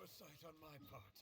oversight on my part.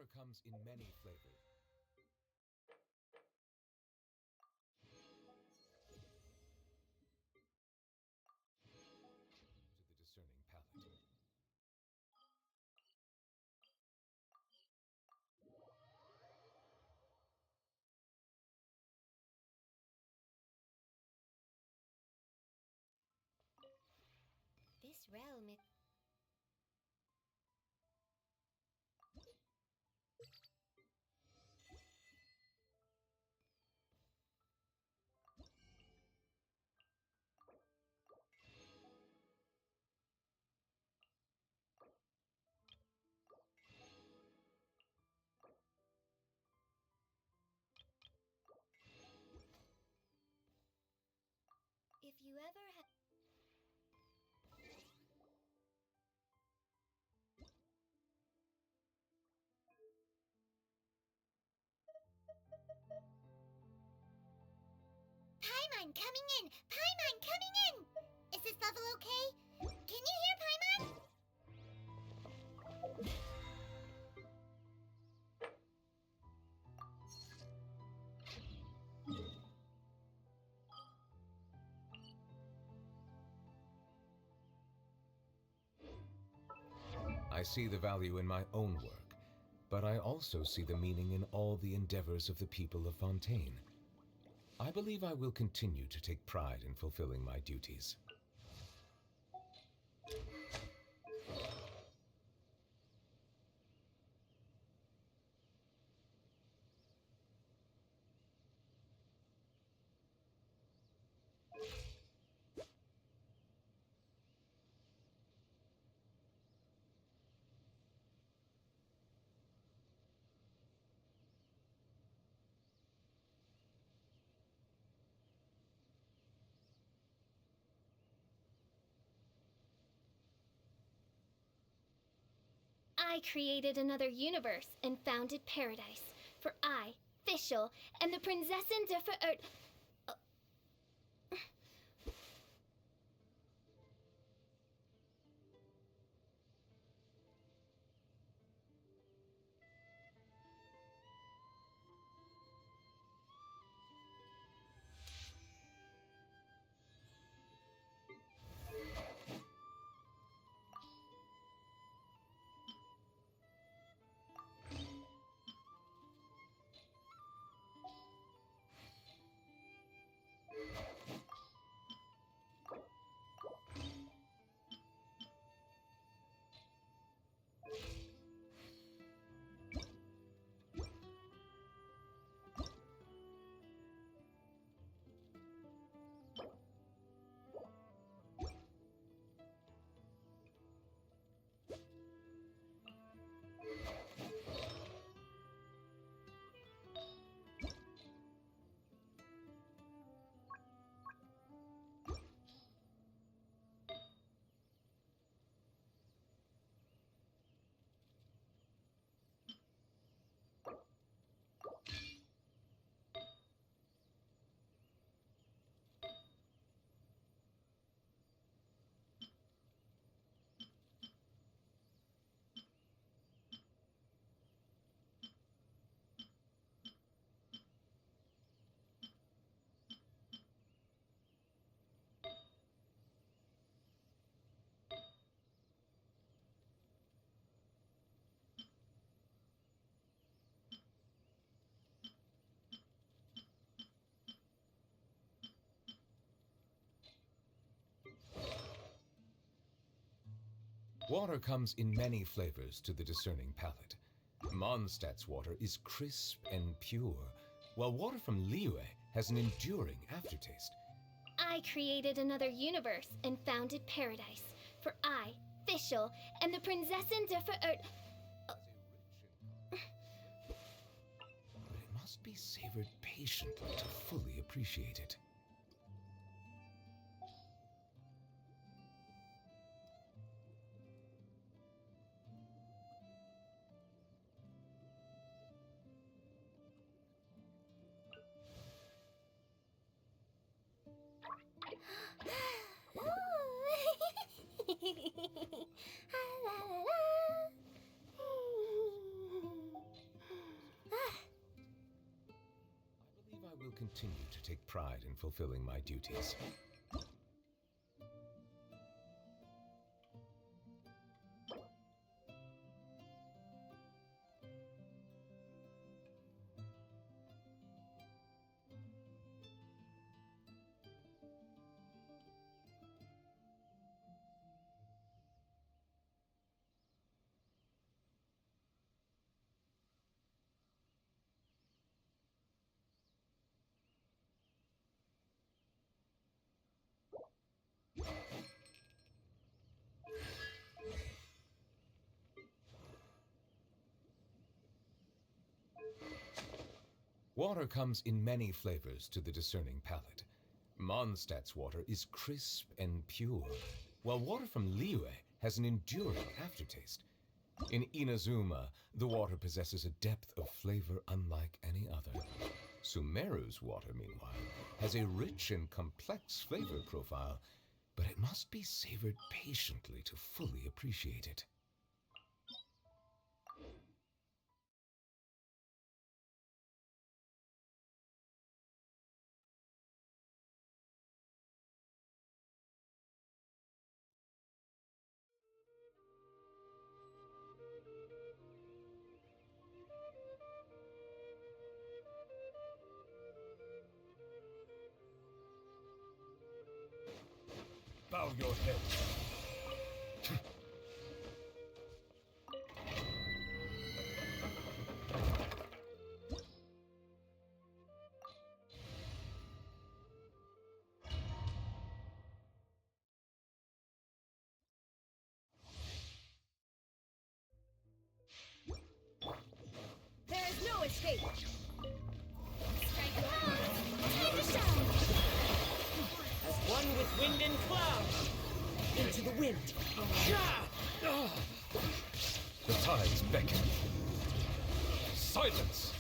Water comes in many flavors. To the discerning palate. This realm is. If you ever have. Paimon coming in! Paimon coming in! Is this level okay? Can you hear Paimon? I see the value in my own work, but I also see the meaning in all the endeavors of the people of Fontaine. I believe I will continue to take pride in fulfilling my duties. I created another universe and founded paradise. For I, Fischl, and the Prinzessin der Verirrt. Water comes in many flavors to the discerning palate. Mondstadt's water is crisp and pure, while water from Liyue has an enduring aftertaste. I created another universe and founded paradise. For I, Fischl, and the Prinzessin der Verirrt. But it must be savored patiently to fully appreciate it. continue to take pride in fulfilling my duties. Water comes in many flavors to the discerning palate. Mondstadt's water is crisp and pure, while water from Liyue has an enduring aftertaste. In Inazuma, the water possesses a depth of flavor unlike any other. Sumeru's water, meanwhile, has a rich and complex flavor profile, but it must be savored patiently to fully appreciate it. Bow your head. There is no escape! Strike hard! Time to shine! As one with wind and cloud! Into the wind! The tides beckon. Silence!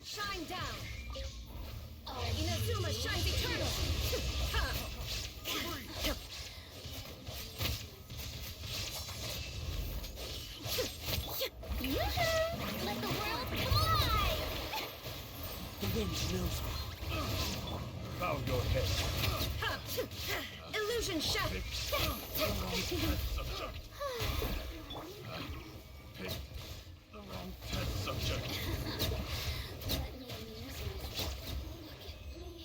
Shine down! Inazuma shines eternal! Yoo-hoo! Let the world collide! The wind knows me. Bow your head. Illusion shattered! The wrong test subject. Let me amuse myself. Look at me.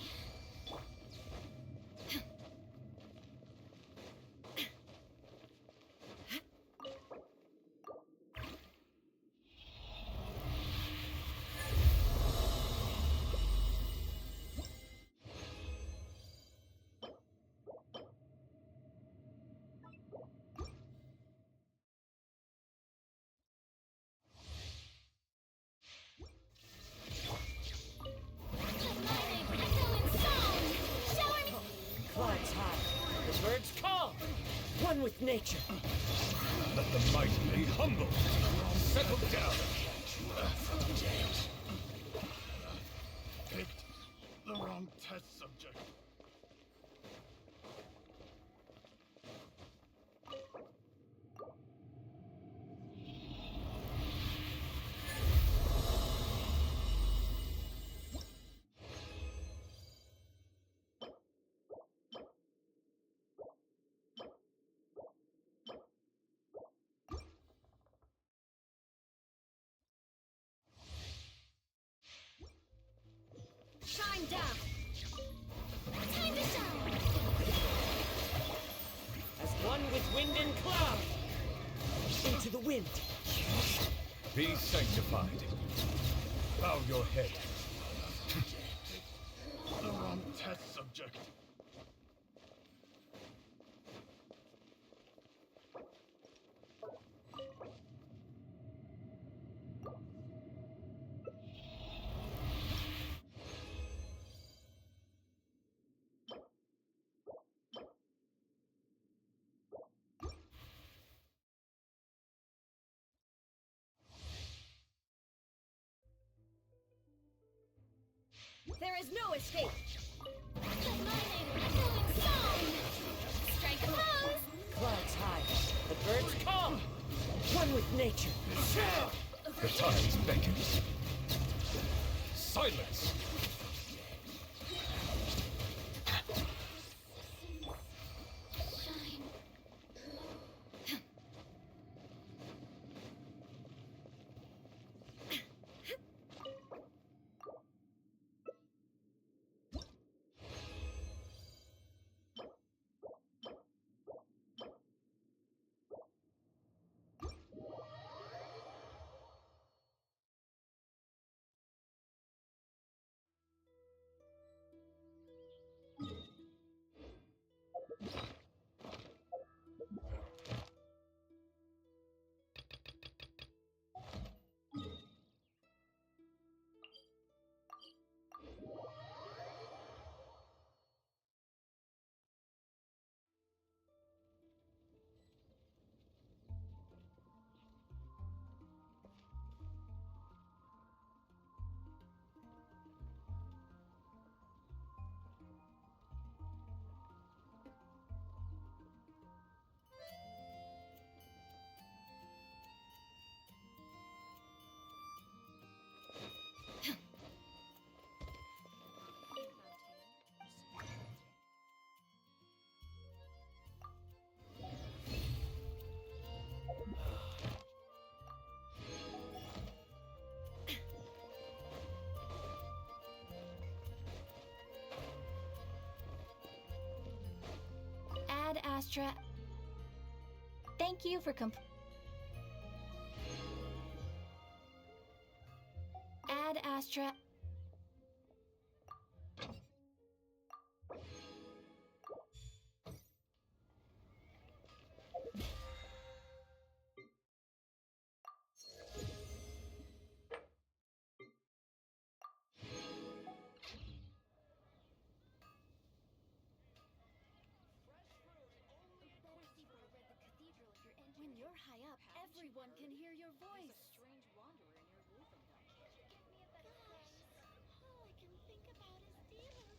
Let my name echo in song! Shower me! Clouds high, the birds call! One with nature! Let the mighty be humble. Settle down. Picked the wrong test subject. Shine down! Time to shine! As one with wind and cloud! Into the wind. Be sanctified. Bow your head. The wrong test subject. There is no escape. Strike a pose! Clouds high, the birds calm. One with nature. The tides beckon. Silence! Shine. Ad Astra. Thank you for Ad Astra. When you're high up, everyone can hear your voice. Strange wanderer in your wolven All I can think about is Steven.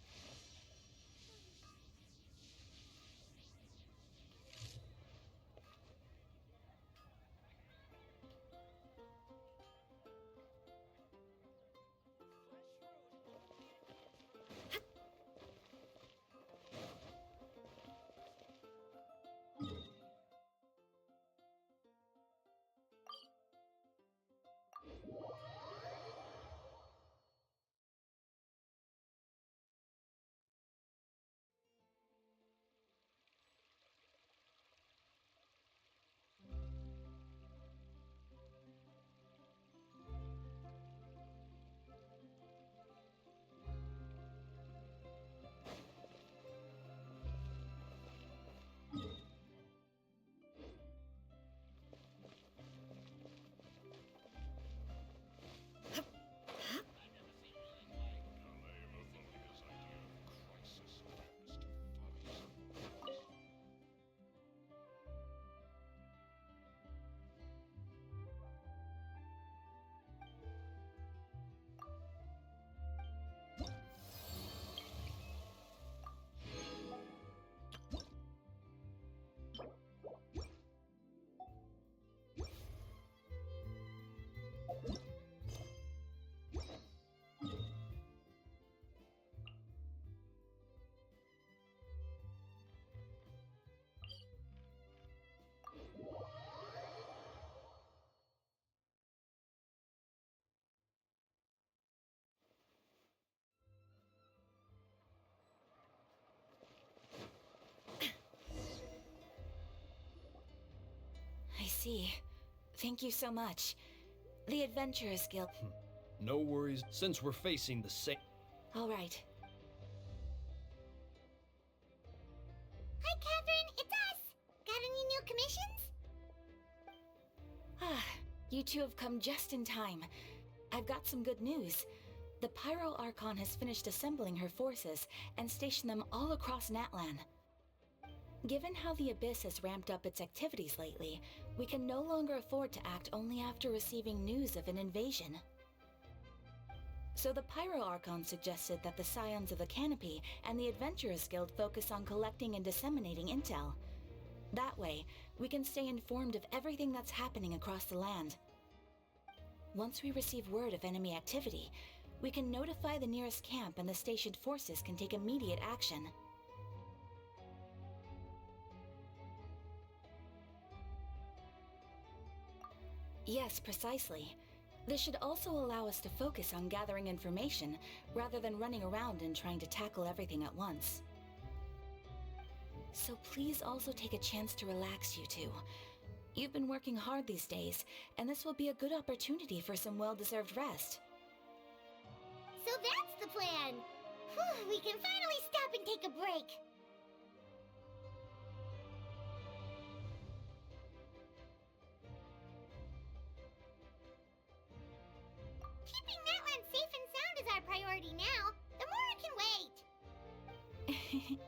see. Thank you so much. The Adventurers Guild. No worries, since we're facing the same... All right. Hi, Catherine. It's us. Got any new commissions? Ah, you two have come just in time. I've got some good news. The Pyro Archon has finished assembling her forces and stationed them all across Natlan. Given how the Abyss has ramped up its activities lately, we can no longer afford to act only after receiving news of an invasion. So the Pyro Archon suggested that the Scions of the Canopy and the Adventurers Guild focus on collecting and disseminating intel. That way, we can stay informed of everything that's happening across the land. Once we receive word of enemy activity, we can notify the nearest camp and the stationed forces can take immediate action. Yes, precisely. This should also allow us to focus on gathering information, rather than running around and trying to tackle everything at once. So please also take a chance to relax, you two. You've been working hard these days, and this will be a good opportunity for some well-deserved rest. So that's the plan. Whew, we can finally stop and take a break. Keeping Natlan safe and sound is our priority now. The more can wait.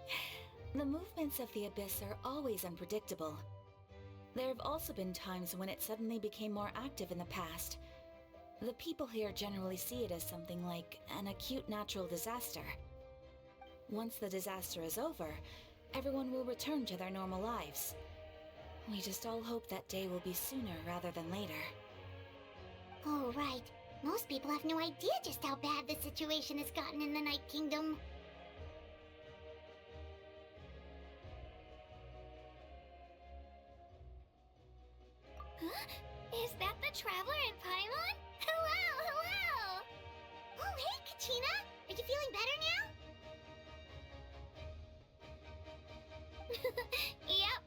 The movements of the Abyss are always unpredictable. There have also been times when it suddenly became more active in the past. The people here generally see it as something like an acute natural disaster. Once the disaster is over, everyone will return to their normal lives. We just all hope that day will be sooner rather than later. Oh, right. Most people have no idea just how bad the situation has gotten in the Night Kingdom. Huh? Is that the Traveler in Paimon? Hello, hello! Oh, hey, Kachina! Are you feeling better now? Yep.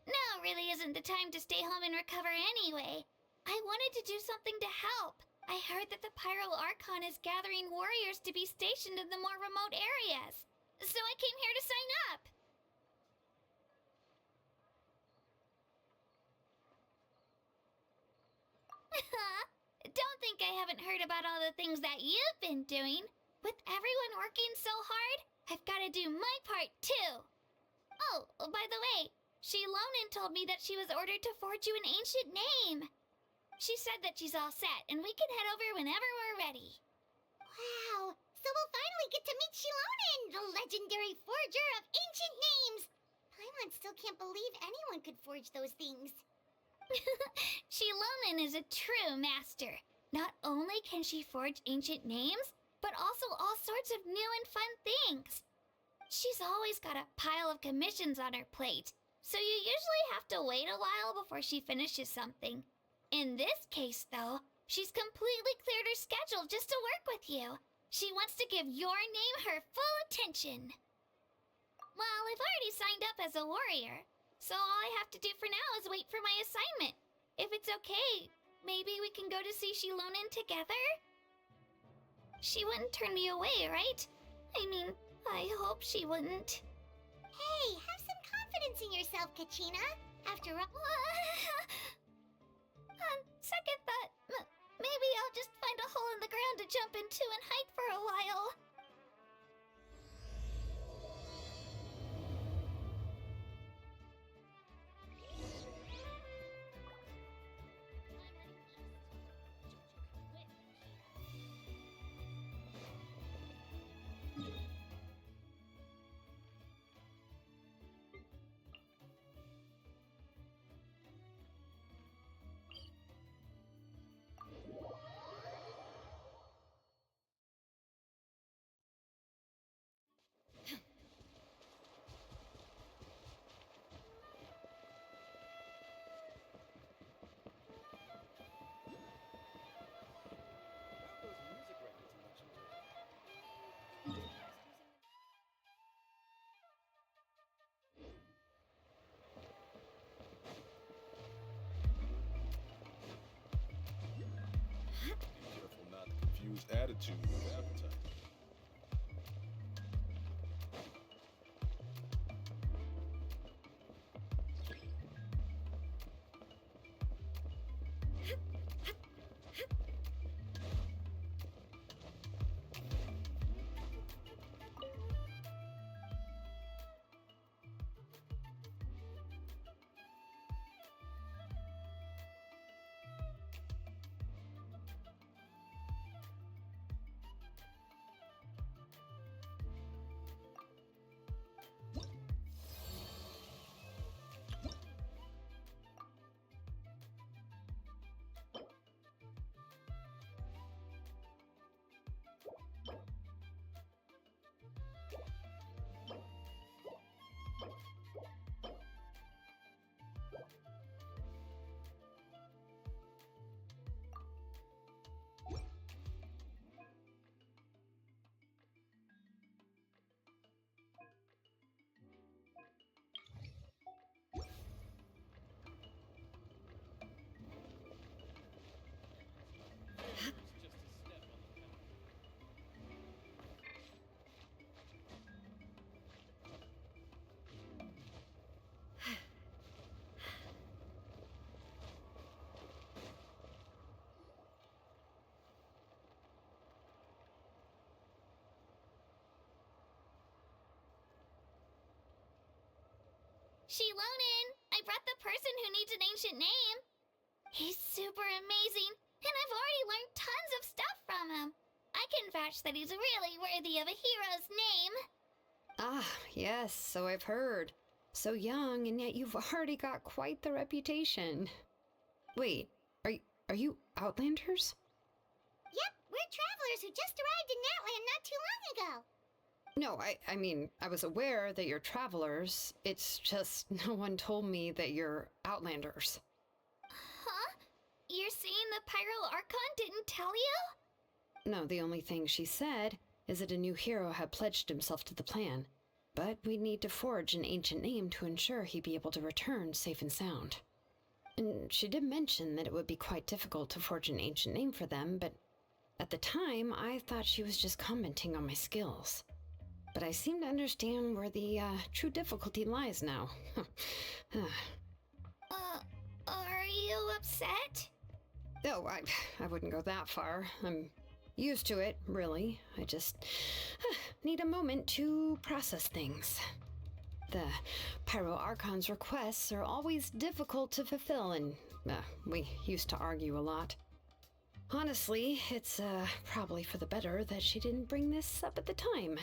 Now really isn't the time to stay home and recover anyway. I wanted to do something to help. I heard that the Pyro Archon is gathering warriors to be stationed in the more remote areas. So I came here to sign up. Don't think I haven't heard about all the things that you've been doing. With everyone working so hard, I've got to do my part too. Oh, by the way, Shilonin told me that she was ordered to forge you an ancient name. She said that she's all set, and we can head over whenever we're ready. Wow! So we'll finally get to meet Shilonin, the legendary forger of ancient names! Paimon still can't believe anyone could forge those things. Shilonin is a true master. Not only can she forge ancient names, but also all sorts of new and fun things. She's always got a pile of commissions on her plate, so you usually have to wait a while before she finishes something. In this case, though, she's completely cleared her schedule just to work with you. She wants to give your name her full attention. Well, I've already signed up as a warrior, so all I have to do for now is wait for my assignment. If it's okay, maybe we can go to see Shilonin together? She wouldn't turn me away, right? I mean, I hope she wouldn't. Hey, have some confidence in yourself, Kachina. After all... On second thought, maybe I'll just find a hole in the ground to jump into and hide for a while. whose attitude was appetite. Shilonin, I brought the person who needs an ancient name. He's super amazing, and I've already learned tons of stuff from him. I can vouch that he's really worthy of a hero's name. Ah, yes, so I've heard. So young, and yet you've already got quite the reputation. Wait, are you Outlanders? Yep, we're travelers who just arrived in Natland not too long ago. No, I mean, I was aware that you're travelers. It's just no one told me that you're Outlanders. Huh? You're saying the Pyro Archon didn't tell you? No, the only thing she said is that a new hero had pledged himself to the plan. But we'd need to forge an ancient name to ensure he'd be able to return safe and sound. And she did mention that it would be quite difficult to forge an ancient name for them, but at the time, I thought she was just commenting on my skills. But I seem to understand where the true difficulty lies now. Are you upset? Oh, I wouldn't go that far. I'm used to it, really. I just need a moment to process things. The Pyro Archon's requests are always difficult to fulfill, and we used to argue a lot. Honestly, it's probably for the better that she didn't bring this up at the time.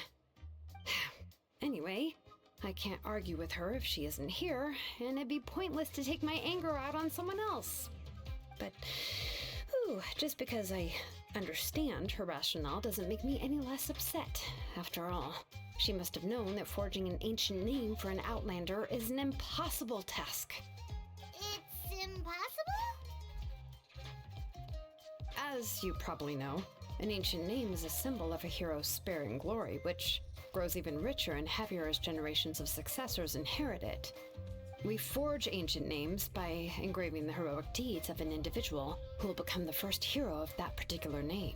Anyway, I can't argue with her if she isn't here, and it'd be pointless to take my anger out on someone else. But, just because I understand her rationale doesn't make me any less upset. After all, she must have known that forging an ancient name for an Outlander is an impossible task. It's impossible? As you probably know, an ancient name is a symbol of a hero's sparing glory, which grows even richer and heavier as generations of successors inherit it. We forge ancient names by engraving the heroic deeds of an individual who will become the first hero of that particular name.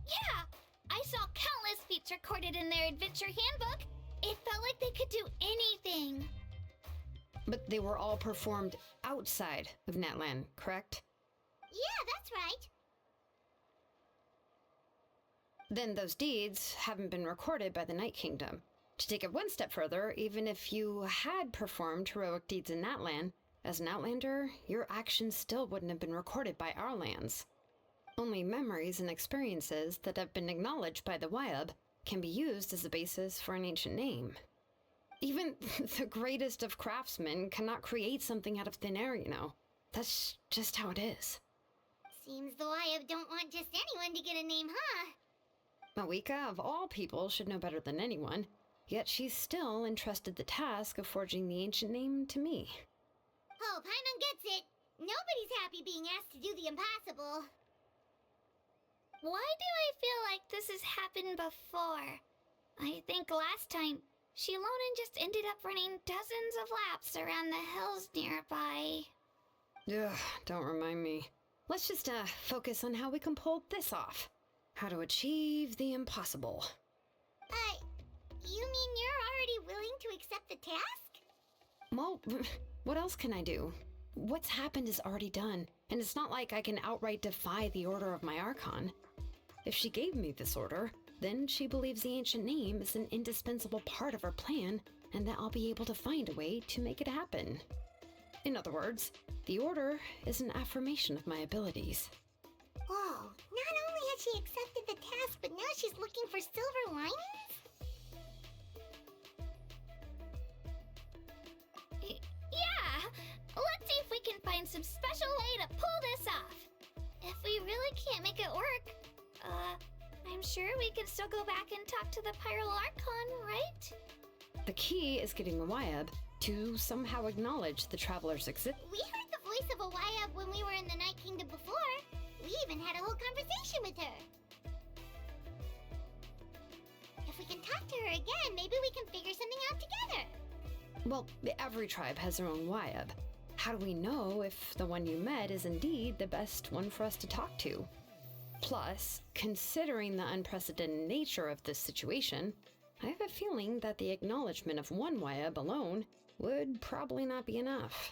Yeah! I saw countless feats recorded in their adventure handbook. It felt like they could do anything. But they were all performed outside of Natlan, correct? Yeah, that's right. Then those deeds haven't been recorded by the Night Kingdom. To take it one step further, even if you had performed heroic deeds in Natlan, as an Outlander, your actions still wouldn't have been recorded by our lands. Only memories and experiences that have been acknowledged by the Wyab can be used as a basis for an ancient name. Even the greatest of craftsmen cannot create something out of thin air, you know. That's just how it is. Seems the Wyab don't want just anyone to get a name, huh? Mawika, of all people, should know better than anyone, yet she's still entrusted the task of forging the ancient name to me. Oh, Paimon gets it. Nobody's happy being asked to do the impossible. Why do I feel like this has happened before? I think last time, Shilonen just ended up running dozens of laps around the hills nearby. Ugh, don't remind me. Let's just focus on how we can pull this off. How to achieve the impossible. You mean you're already willing to accept the task? Well, what else can I do? What's happened is already done, and it's not like I can outright defy the order of my Archon. If she gave me this order, then she believes the ancient name is an indispensable part of her plan, and that I'll be able to find a way to make it happen. In other words, the order is an affirmation of my abilities. Whoa, not only has she accepted the task, but now she's looking for silver linings? Yeah! Let's see if we can find some special way to pull this off. If we really can't make it work, I'm sure we can still go back and talk to the Pyral Archon, right? The key is getting Wayab to somehow acknowledge the traveler's exist. We heard the voice of Awayab when we were in the Night Kingdom before. We even had a whole conversation with her. If we can talk to her again, maybe we can figure something out together. Well, every tribe has their own Wayab. How do we know if the one you met is indeed the best one for us to talk to? Plus, considering the unprecedented nature of this situation, I have a feeling that the acknowledgement of one Wayab alone would probably not be enough.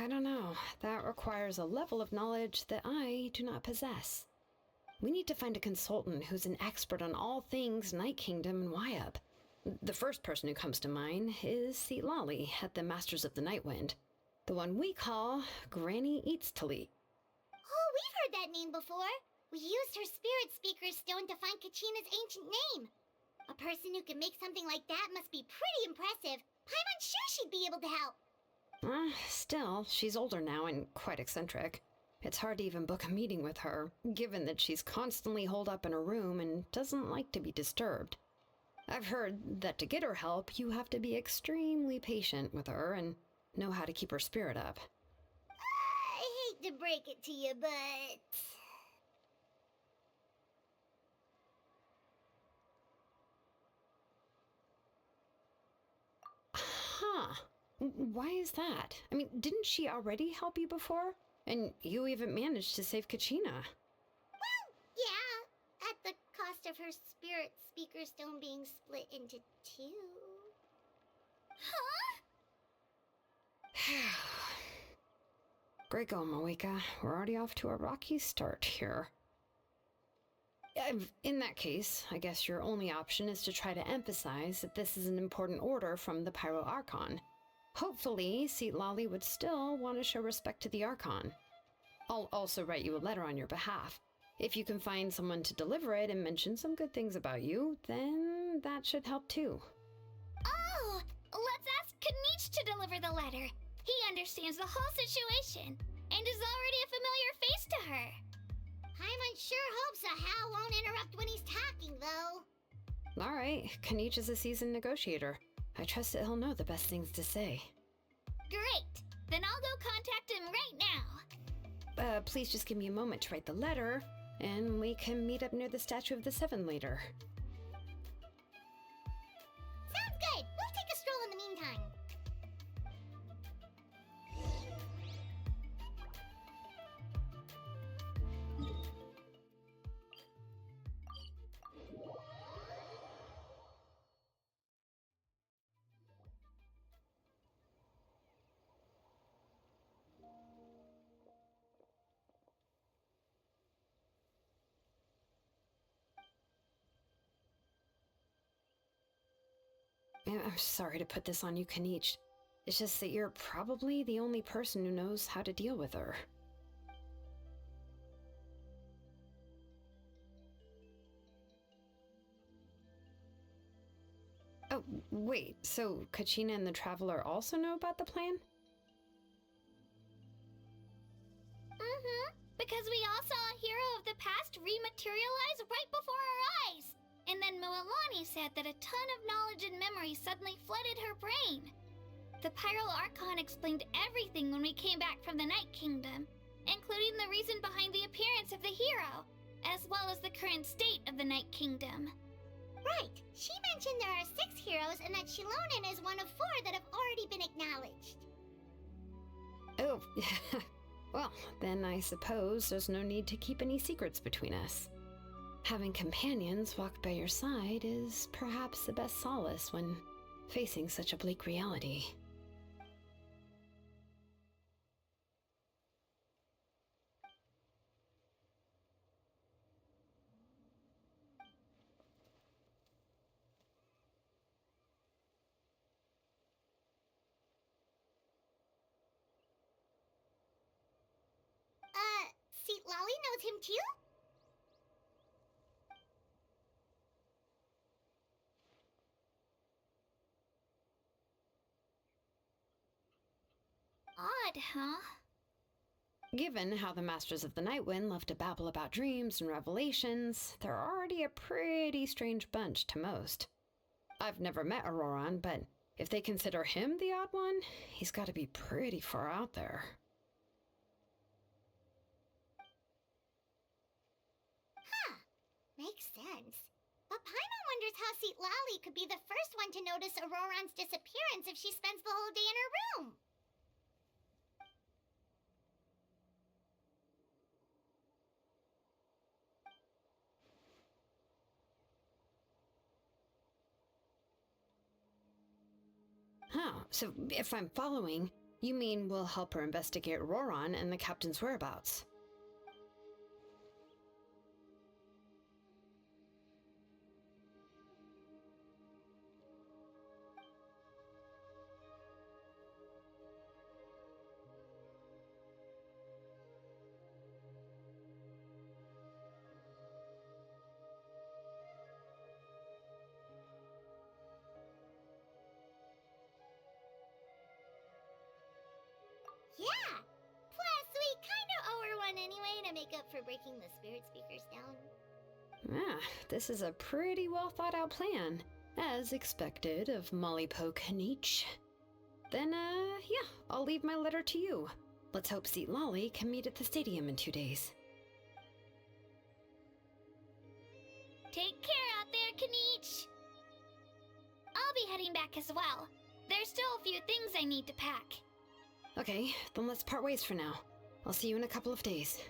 I don't know. That requires a level of knowledge that I do not possess. We need to find a consultant who's an expert on all things Night Kingdom and Wayab. The first person who comes to mind is Lali at the Masters of the Nightwind, the one we call Granny Eats Talit. Oh, we've heard that name before. We used her Spirit Speaker Stone to find Kachina's ancient name. A person who can make something like that must be pretty impressive. I'm sure she'd be able to help. Still, she's older now and quite eccentric. It's hard to even book a meeting with her, given that she's constantly holed up in her room and doesn't like to be disturbed. I've heard that to get her help, you have to be extremely patient with her and know how to keep her spirit up. I hate to break it to you, but... Huh. Why is that? I mean, didn't she already help you before? And you even managed to save Kachina. Well, yeah, at the cost of her Spirit Speaker Stone being split into two. Huh? Great going, Moeka. We're already off to a rocky start here. In that case, I guess your only option is to try to emphasize that this is an important order from the Pyro Archon. Hopefully, Lali would still want to show respect to the Archon. I'll also write you a letter on your behalf. If you can find someone to deliver it and mention some good things about you, then that should help too. Oh, let's ask Kanich to deliver the letter. He understands the whole situation and is already a familiar face to her. Paimon sure hopes a Hal won't interrupt when he's talking, though. All right, Kanich is a seasoned negotiator. I trust that he'll know the best things to say. Great! Then I'll go contact him right now. Please just give me a moment to write the letter, and we can meet up near the Statue of the Seven later. Sounds good! We'll take a stroll in the meantime. I'm sorry to put this on you, Kanich. It's just that you're probably the only person who knows how to deal with her. Oh, wait, so Kachina and the Traveler also know about the plan? Because we all saw a hero of the past rematerialize right before our eyes. And then Moalani said that a ton of knowledge and memory suddenly flooded her brain. The Pyral Archon explained everything when we came back from the Night Kingdom, including the reason behind the appearance of the hero, as well as the current state of the Night Kingdom. Right. She mentioned there are 6 heroes and that Shilonen is one of 4 that have already been acknowledged. Oh, well, then I suppose there's no need to keep any secrets between us. Having companions walk by your side is perhaps the best solace when facing such a bleak reality. See, Lolly knows him too? Odd, huh? Given how the Masters of the Nightwind love to babble about dreams and revelations, they're already a pretty strange bunch to most. I've never met Auroran, but if they consider him the odd one, he's got to be pretty far out there. Huh. Makes sense. But Paimon wonders how Seat Lally could be the first one to notice Auroran's disappearance if she spends the whole day in her room. Oh, so if I'm following, you mean we'll help her investigate Auroran and the captain's whereabouts? Yeah! Plus, we kinda owe her one anyway to make up for breaking the spirit speakers down. Ah, this is a pretty well thought out plan, as expected of Molly Poke Nietzsche. Then, yeah, I'll leave my letter to you. Let's hope Seat Lolly can meet at the stadium in 2 days. Take care out there, Kanich. I'll be heading back as well. There's still a few things I need to pack. Okay, then let's part ways for now. I'll see you in a couple of days.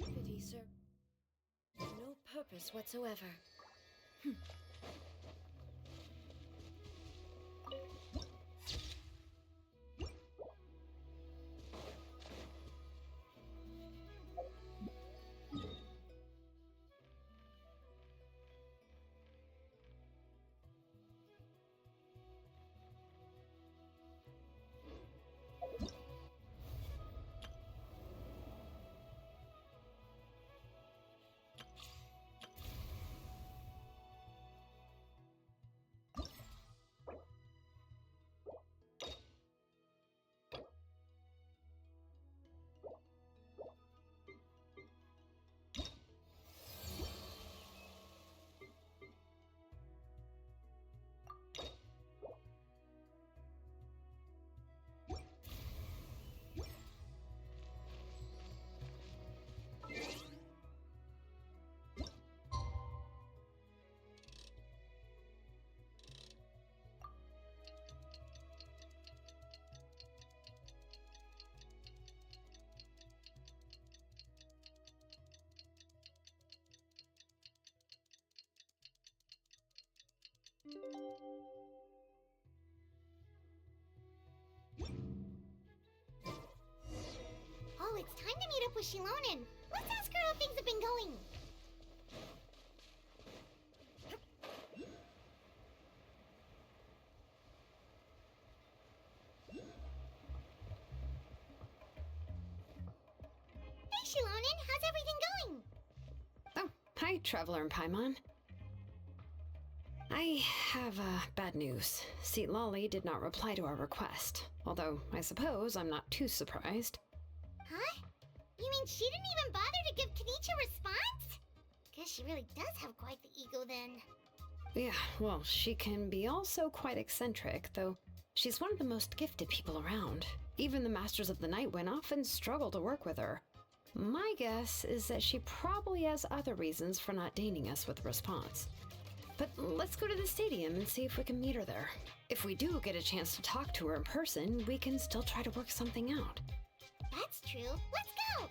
Pity, sir. No purpose whatsoever. Oh, it's time to meet up with Shilonen. Let's ask her how things have been going. Hey, Shilonen, how's everything going? Oh, hi, Traveler and Paimon. I have bad news. Seat Lolly did not reply to our request, although I suppose I'm not too surprised. Huh? You mean she didn't even bother to give Kenichi a response? Guess she really does have quite the ego then. Yeah, well, she can be also quite eccentric, though she's one of the most gifted people around. Even the Masters of the Nightwind often struggle to work with her. My guess is that she probably has other reasons for not deigning us with a response. But let's go to the stadium and see if we can meet her there. If we do get a chance to talk to her in person, we can still try to work something out. That's true. Let's go!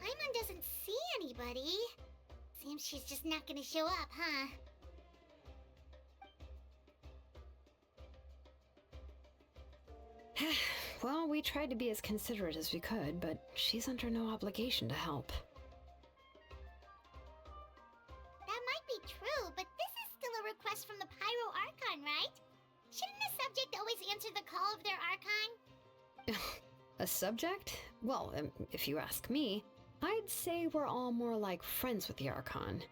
Paimon doesn't see anybody. Seems she's just not gonna show up, huh? Well, we tried to be as considerate as we could, but she's under no obligation to help. That might be true, but this is still a request from the Pyro Archon, right? Shouldn't a subject always answer the call of their Archon? A subject? Well, if you ask me, I'd say we're all more like friends with the Archon.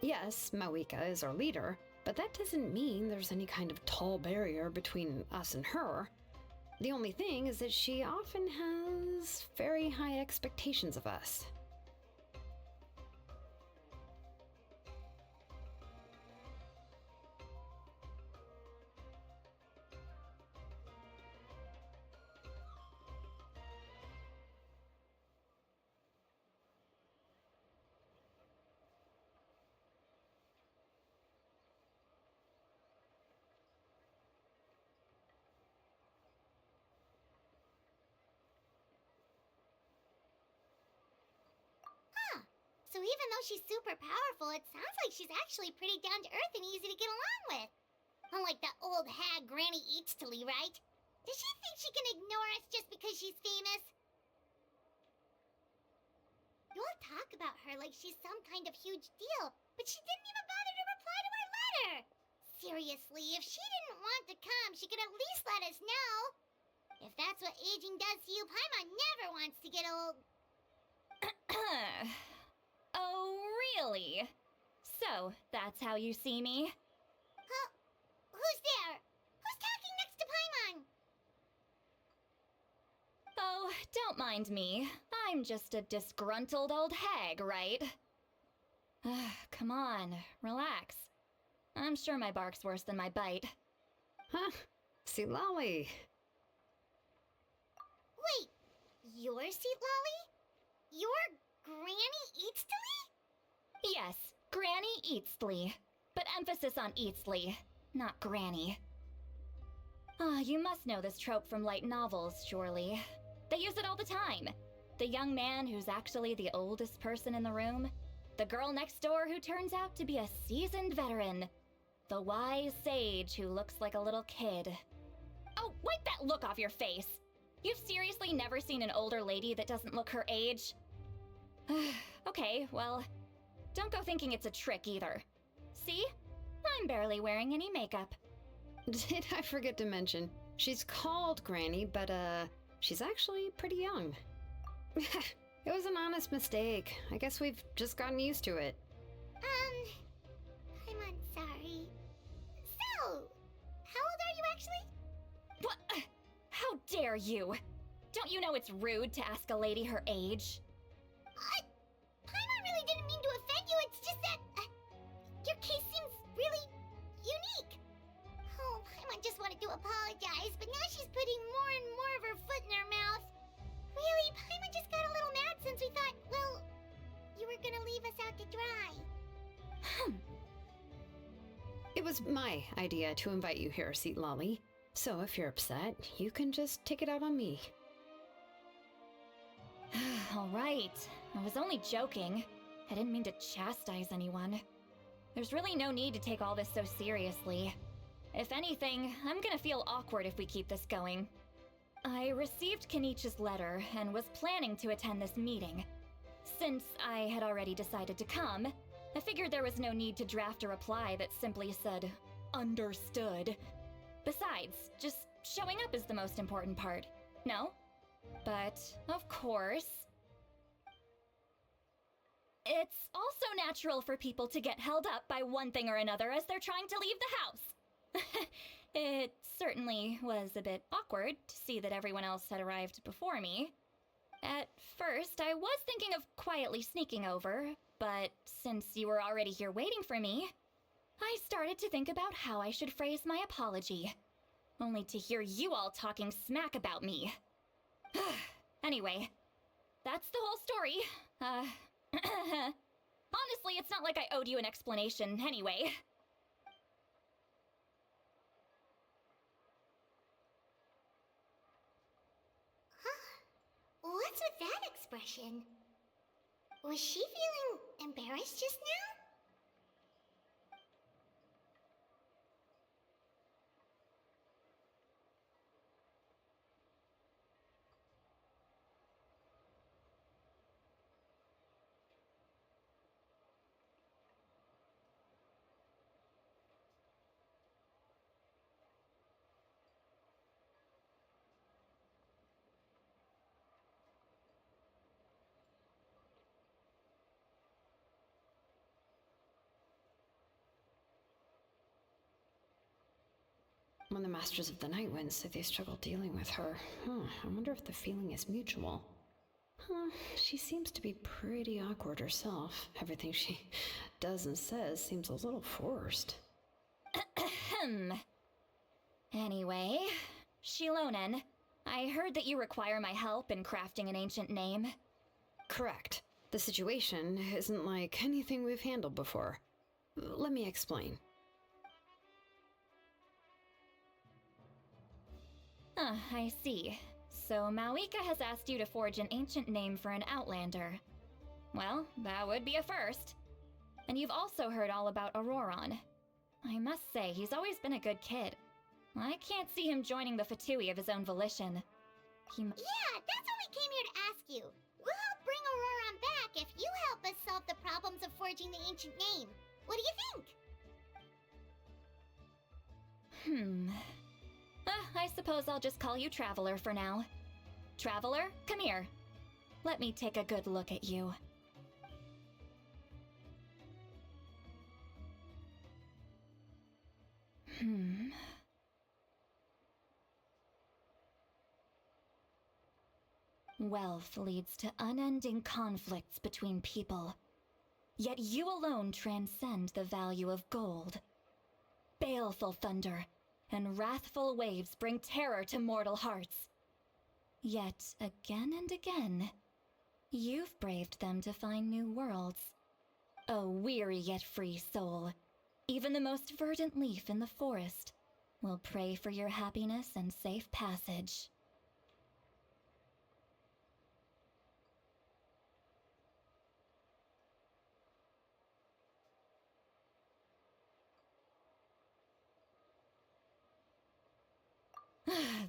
Yes, Mawika is our leader, but that doesn't mean there's any kind of tall barrier between us and her. The only thing is that she often has very high expectations of us. So even though she's super powerful, it sounds like she's actually pretty down to earth and easy to get along with. Unlike that old hag Granny Eatstily, right? Does she think she can ignore us just because she's famous? You all talk about her like she's some kind of huge deal, but she didn't even bother to reply to our letter. Seriously, if she didn't want to come, she could at least let us know. If that's what aging does to you, Paimon never wants to get old. Oh, really? So, that's how you see me? Huh? Who's there? Who's talking next to Paimon? Oh, don't mind me. I'm just a disgruntled old hag, right? Come on, relax. I'm sure my bark's worse than my bite. Huh? See, Lolly. Wait, you're Seat Lolly? You're Granny Eatstily? Yes, Granny Eatsley. But emphasis on Eatsley, not Granny. You must know this trope from light novels, surely. They use it all the time. The young man who's actually the oldest person in the room. The girl next door who turns out to be a seasoned veteran. The wise sage who looks like a little kid. Oh, wipe that look off your face! You've seriously never seen an older lady that doesn't look her age? Okay, well, don't go thinking it's a trick either. See? I'm barely wearing any makeup. Did I forget to mention, she's called Granny, but she's actually pretty young. It was an honest mistake. I guess we've just gotten used to it. I'm sorry. So, how old are you actually? What? How dare you? Don't you know it's rude to ask a lady her age? Paimon really didn't mean to offend you, it's just that... your case seems really unique. Oh, Paimon just wanted to apologize, but now she's putting more and more of her foot in her mouth. Really, Paimon just got a little mad since we thought, well, you were gonna leave us out to dry. It was my idea to invite you here, Seat Lolly. So if you're upset, you can just take it out on me. All right. I was only joking. I didn't mean to chastise anyone. There's really no need to take all this so seriously. If anything, I'm gonna feel awkward if we keep this going. I received Kenichi's letter and was planning to attend this meeting. Since I had already decided to come, I figured there was no need to draft a reply that simply said, "Understood." Besides, just showing up is the most important part, no? But, of course... It's also natural for people to get held up by one thing or another as they're trying to leave the house. It certainly was a bit awkward to see that everyone else had arrived before me. At first, I was thinking of quietly sneaking over, but since you were already here waiting for me, I started to think about how I should phrase my apology. Only to hear you all talking smack about me. Anyway, that's the whole story. Honestly, it's not like I owed you an explanation anyway. What's with that expression? Was she feeling embarrassed just now? When the Masters of the Night Wind say they struggle dealing with her, I wonder if the feeling is mutual. She seems to be pretty awkward herself. Everything she does and says seems a little forced. Anyway, Shilonen, I heard that you require my help in crafting an ancient name. Correct. The situation isn't like anything we've handled before. Let me explain. I see. So Mawika has asked you to forge an ancient name for an Outlander. Well, that would be a first. And you've also heard all about Auroron. I must say, he's always been a good kid. I can't see him joining the Fatui of his own volition. Yeah, that's what we came here to ask you. We'll help bring Auroron back if you help us solve the problems of forging the ancient name. What do you think? I suppose I'll just call you Traveler for now. Traveler, come here. Let me take a good look at you. Wealth leads to unending conflicts between people. Yet you alone transcend the value of gold. Baleful thunder and wrathful waves bring terror to mortal hearts. Yet, again and again, you've braved them to find new worlds. A weary yet free soul, even the most verdant leaf in the forest, will pray for your happiness and safe passage.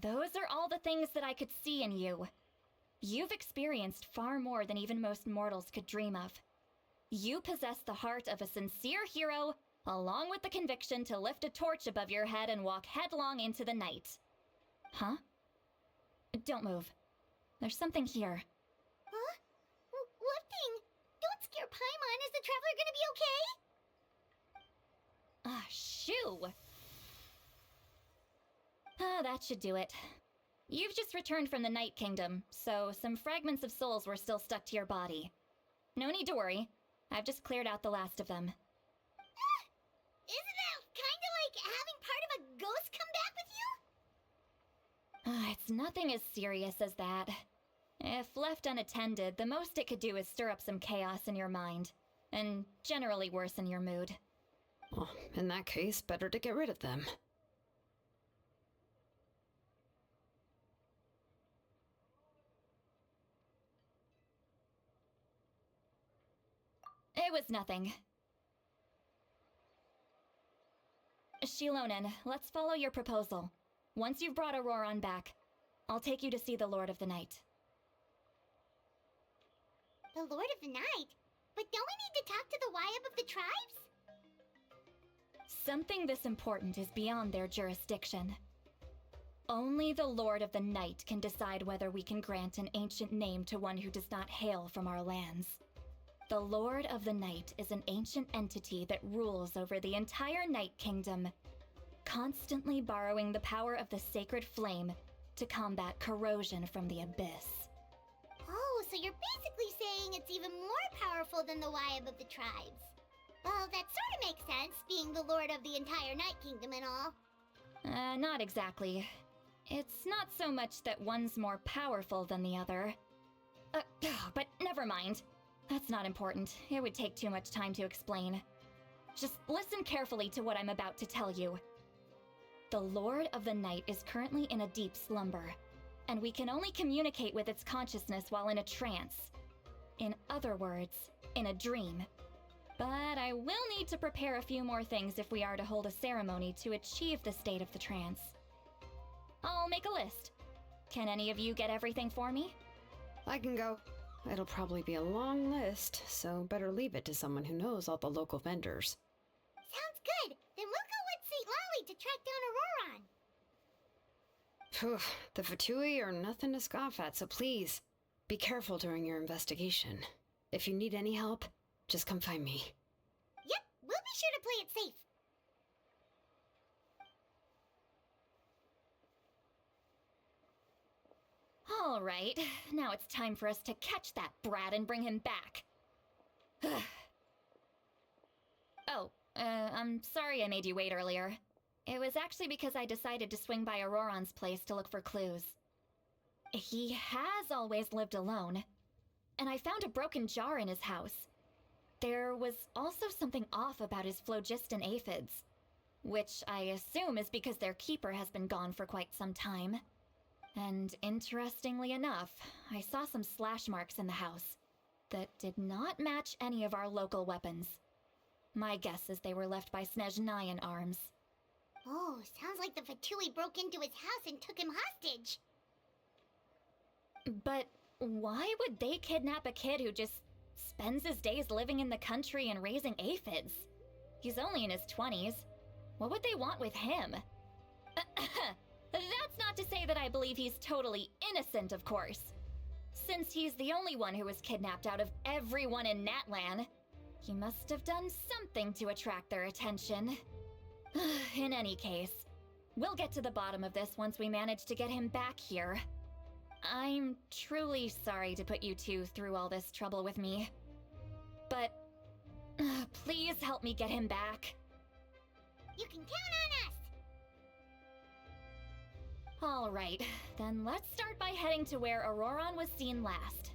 Those are all the things that I could see in you. You've experienced far more than even most mortals could dream of. You possess the heart of a sincere hero, along with the conviction to lift a torch above your head and walk headlong into the night. Huh? Don't move. There's something here. Huh? What thing? Don't scare Paimon. Is the traveler gonna be okay? Shoo! That should do it. You've just returned from the Night Kingdom, so some fragments of souls were still stuck to your body. No need to worry. I've just cleared out the last of them. Isn't that kinda like having part of a ghost come back with you? It's nothing as serious as that. If left unattended, the most it could do is stir up some chaos in your mind, and generally worsen your mood. Well, in that case, better to get rid of them. It was nothing. Shilonen, let's follow your proposal. Once you've brought Auroran back, I'll take you to see the Lord of the Night. The Lord of the Night? But don't we need to talk to the Wyab of the tribes? Something this important is beyond their jurisdiction. Only the Lord of the Night can decide whether we can grant an ancient name to one who does not hail from our lands. The Lord of the Night is an ancient entity that rules over the entire Night Kingdom, constantly borrowing the power of the sacred flame to combat corrosion from the abyss. Oh, so you're basically saying it's even more powerful than the Wyab of the tribes. Well, that sort of makes sense, being the lord of the entire Night Kingdom and all. Not exactly. It's not so much that one's more powerful than the other. But never mind. That's not important. It would take too much time to explain. Just listen carefully to what I'm about to tell you. The Lord of the Night is currently in a deep slumber, and we can only communicate with its consciousness while in a trance. In other words, in a dream. But I will need to prepare a few more things if we are to hold a ceremony to achieve the state of the trance. I'll make a list. Can any of you get everything for me? I can go. It'll probably be a long list, so better leave it to someone who knows all the local vendors. Sounds good. Then we'll go with St. Lolly to track down Auroran. Phew, the Fatui are nothing to scoff at, so please, be careful during your investigation. If you need any help, just come find me. Yep, we'll be sure to play it safe. All right, now it's time for us to catch that brat and bring him back. I'm sorry I made you wait earlier. It was actually because I decided to swing by Auroran's place to look for clues. He has always lived alone, and I found a broken jar in his house. There was also something off about his phlogiston aphids, which I assume is because their keeper has been gone for quite some time. And interestingly enough, I saw some slash marks in the house that did not match any of our local weapons. My guess is they were left by Snezhnayan arms. Oh, sounds like the Fatui broke into his house and took him hostage. But why would they kidnap a kid who just spends his days living in the country and raising aphids? He's only in his 20s. What would they want with him? That's not to say that I believe he's totally innocent, of course. Since he's the only one who was kidnapped out of everyone in Natlan, he must have done something to attract their attention. In any case, we'll get to the bottom of this once we manage to get him back here. I'm truly sorry to put you two through all this trouble with me. But please help me get him back. You can count on us! All right, then let's start by heading to where Auroran was seen last.